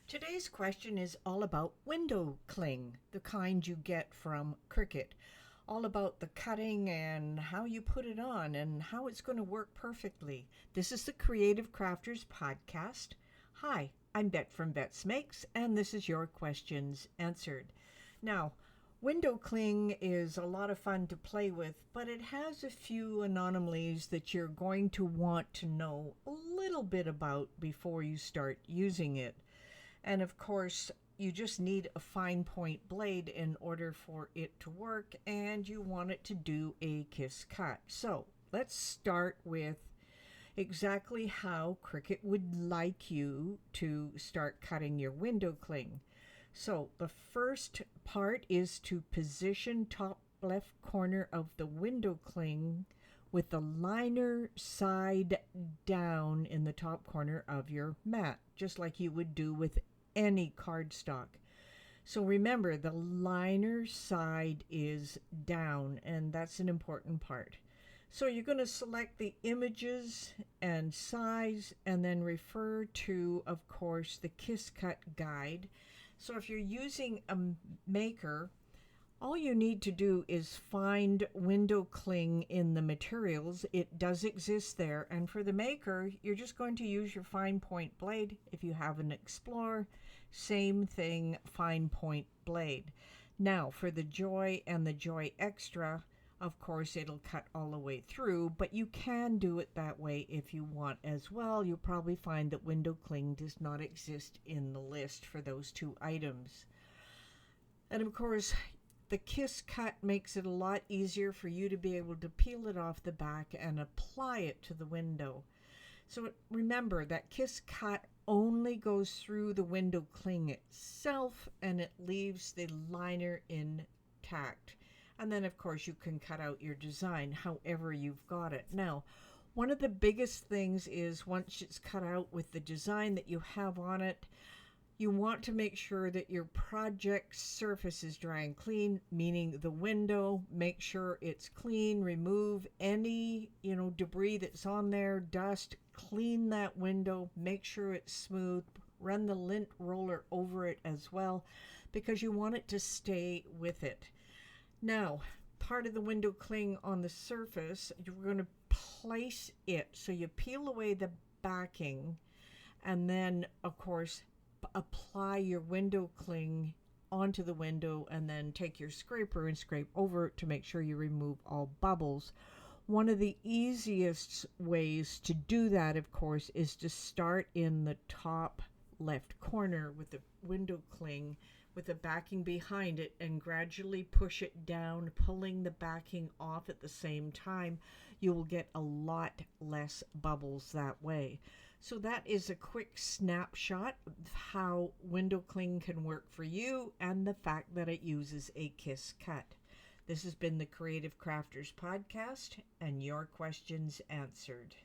Today's question is all about window cling, the kind you get from Cricut. All about the cutting and how you put it on and how it's going to work perfectly. This is the Creative Crafters Podcast. Hi, I'm Bette from Bette's Makes, and this is your questions answered. Now, window cling is a lot of fun to play with, but it has a few anomalies that you're going to want to know a little bit about before you start using it. And of course, you just need a fine point blade in order for it to work, and you want it to do a kiss cut. So let's start with exactly how Cricut would like you to start cutting your window cling. So the first part is to position top left corner of the window cling with the liner side down in the top corner of your mat, just like you would do with any cardstock. So remember, the liner side is down, and that's an important part. So you're going to select the images and size, and then refer to, of course, the Kiss Cut guide. So if you're using a maker, all you need to do is find window cling in the materials. It does exist there. And for the maker, you're just going to use your fine point blade. If you have an Explorer, same thing, fine point blade. Now for the Joy and the Joy Extra, of course, it'll cut all the way through, but you can do it that way if you want as well. You'll probably find that window cling does not exist in the list for those two items. And of course, the Kiss Cut makes it a lot easier for you to be able to peel it off the back and apply it to the window. So remember that Kiss Cut only goes through the window cling itself, and it leaves the liner intact. And then of course you can cut out your design however you've got it. Now, one of the biggest things is once it's cut out with the design that you have on it, you want to make sure that your project surface is dry and clean, meaning the window. Make sure it's clean. Remove any, debris that's on there, dust. Clean that window. Make sure it's smooth. Run the lint roller over it as well, because you want it to stay with it. Now, part of the window cling on the surface, you're going to place it. So you peel away the backing, and then, of course, apply your window cling onto the window, and then take your scraper and scrape over it to make sure you remove all bubbles. One of the easiest ways to do that, of course, is to start in the top left corner with the window cling with the backing behind it and gradually push it down, pulling the backing off at the same time. You will get a lot less bubbles that way. So that is a quick snapshot of how window cling can work for you, and the fact that it uses a Kiss Cut. This has been the Creative Crafters Podcast, and your questions answered.